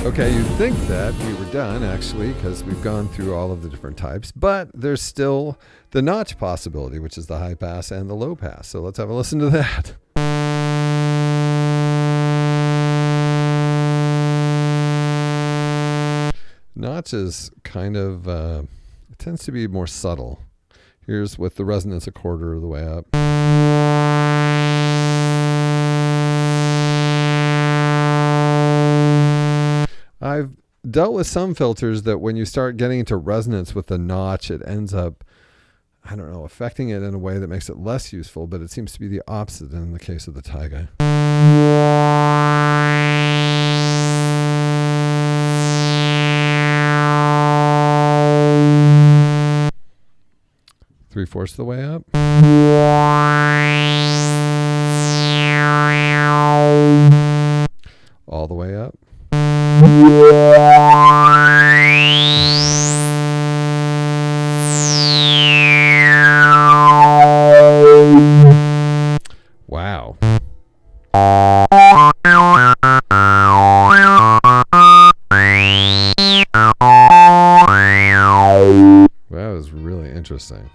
Okay, you'd think that we were done, actually, because we've gone through all of the different types, but there's still the notch possibility, which is the high pass and the low pass. So let's have a listen to that. Notch is kind of, it tends to be more subtle. Here's with the resonance a quarter of the way up. I've dealt with some filters that when you start getting into resonance with the notch, it ends up, I don't know, affecting it in a way that makes it less useful, but it seems to be the opposite in the case of the Taiga. 3/4 of the way up. All the way up. Wow. That was really interesting.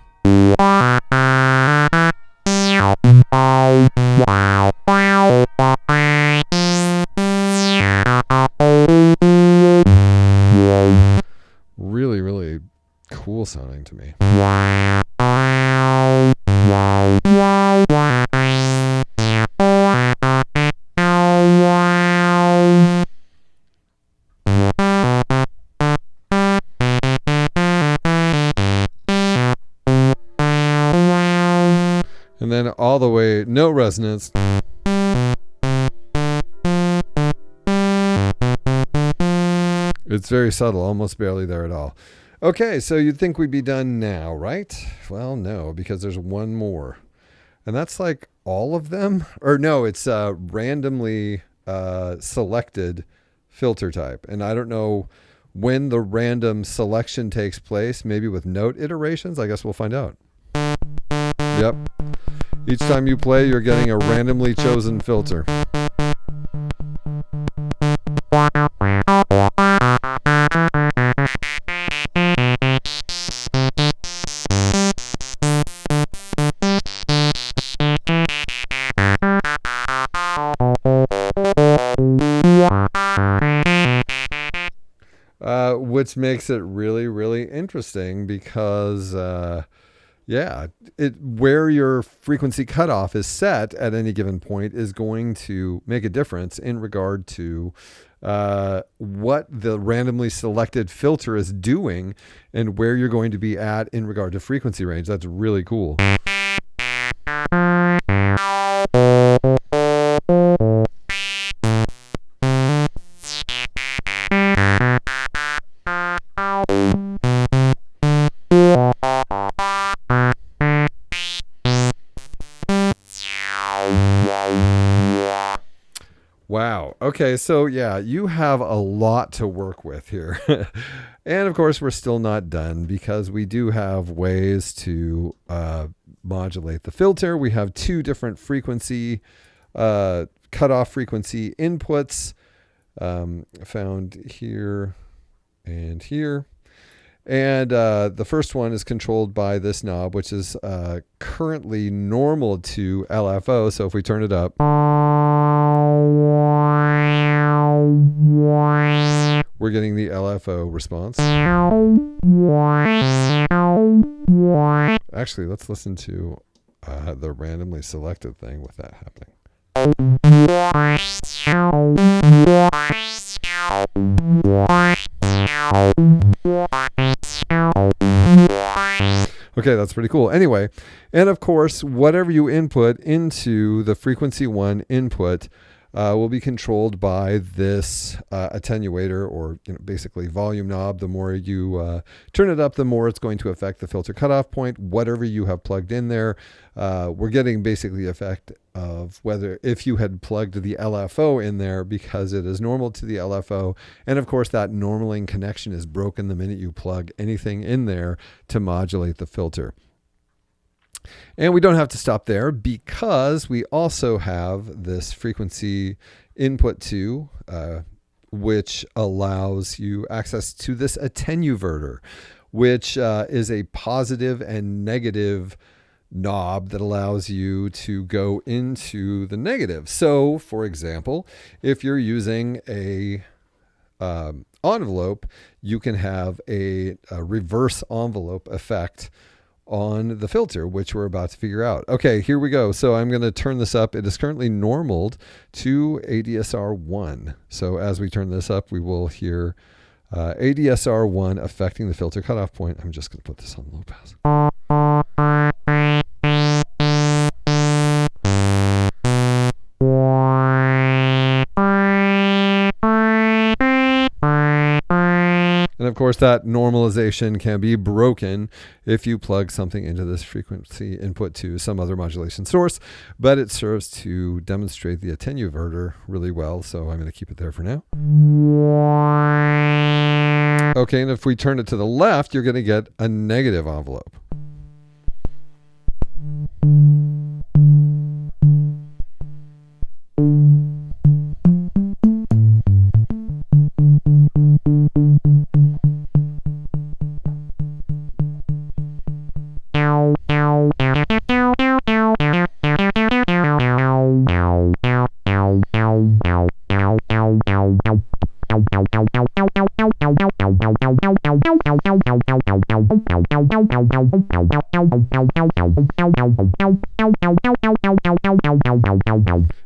Really, really cool sounding to me. And then all the way, no resonance. It's very subtle, almost barely there at all. Okay, so you'd think we'd be done now, right? Well, no, because there's one more. And that's like all of them? Or no, it's a randomly selected filter type. And I don't know when the random selection takes place, maybe with note iterations. I guess we'll find out. Yep. Each time you play, you're getting a randomly chosen filter. Which makes it really, really interesting because, yeah, where your frequency cutoff is set at any given point is going to make a difference in regard to what the randomly selected filter is doing and where you're going to be at in regard to frequency range. That's really cool. Wow. Okay. So yeah, you have a lot to work with here. And of course, we're still not done because we do have ways to modulate the filter. We have two different frequency, cutoff frequency inputs found here and here. And the first one is controlled by this knob, which is currently normal to LFO. So if we turn it up, we're getting the LFO response. Actually, let's listen to the randomly selected thing with that happening. Okay, that's pretty cool. Anyway, and of course, whatever you input into the frequency 1 input will be controlled by this attenuator, or basically volume knob. The more you turn it up, the more it's going to affect the filter cutoff point. Whatever you have plugged in there, we're getting basically the effect of whether if you had plugged the LFO in there, because it is normal to the LFO. And of course, that normaling connection is broken the minute you plug anything in there to modulate the filter. And we don't have to stop there because we also have this frequency input 2, which allows you access to this attenuverter, which is a positive and negative knob that allows you to go into the negative. So, for example, if you're using a envelope, you can have a reverse envelope effect on the filter, which we're about to figure out. Okay, here we go. So I'm going to turn this up. It is currently normaled to ADSR 1. So as we turn this up, we will hear ADSR 1 affecting the filter cutoff point. I'm just going to put this on low pass. And of course, that normalization can be broken if you plug something into this frequency input to some other modulation source, but it serves to demonstrate the attenuverter really well, so I'm going to keep it there for now. Okay, and if we turn it to the left, you're going to get a negative envelope.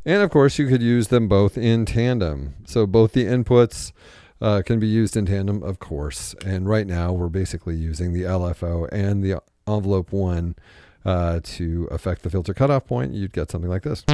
And of course, you could use them both in tandem. So both the inputs can be used in tandem, of course. And right now, we're basically using the LFO and the envelope 1 to affect the filter cutoff point. You'd get something like this.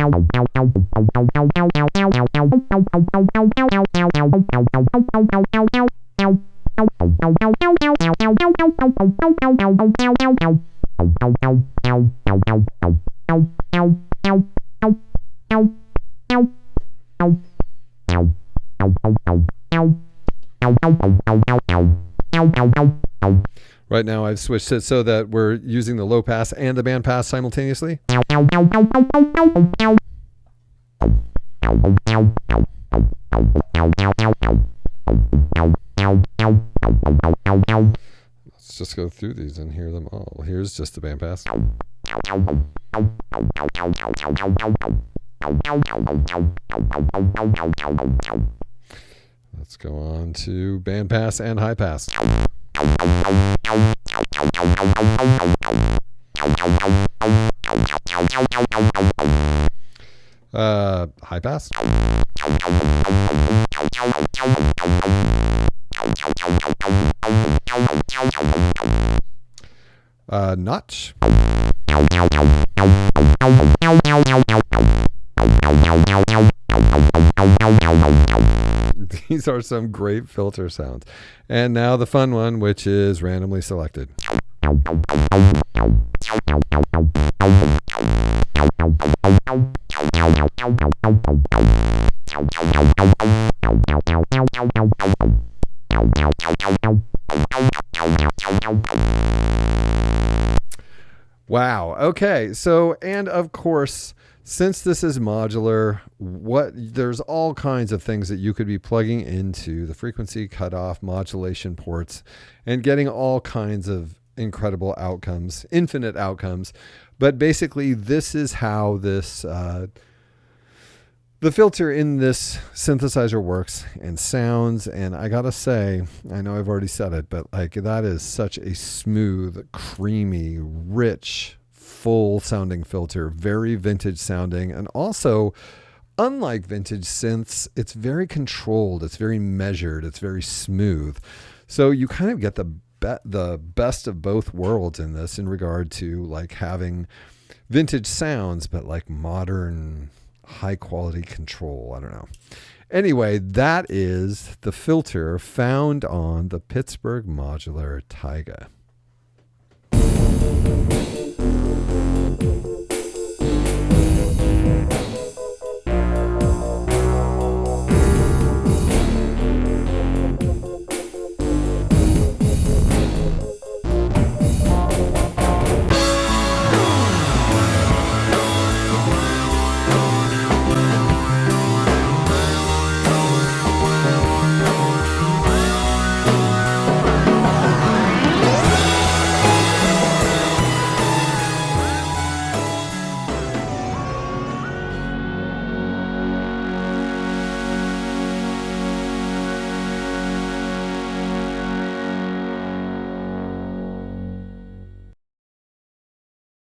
Right now I've switched it so that we're using the low pass and the band pass simultaneously. Let's just go through these and hear them all. Here's just the band pass. Let's go on to band pass and high pass. High pass. Notch. These are some great filter sounds. And now the fun one, which is randomly selected. Wow. Okay. So, and of course, since this is modular, there's all kinds of things that you could be plugging into the frequency cutoff modulation ports and getting all kinds of incredible outcomes, infinite outcomes. But basically, this is how this the filter in this synthesizer works and sounds. And I gotta say, I know I've already said it, but like that is such a smooth, creamy, rich, full sounding filter, very vintage sounding. And also, unlike vintage synths, it's very controlled, it's very measured, it's very smooth. So you kind of get the best of both worlds in this, in regard to like having vintage sounds, but like modern, high quality control. I don't know. Anyway, that is the filter found on the Pittsburgh Modular Taiga.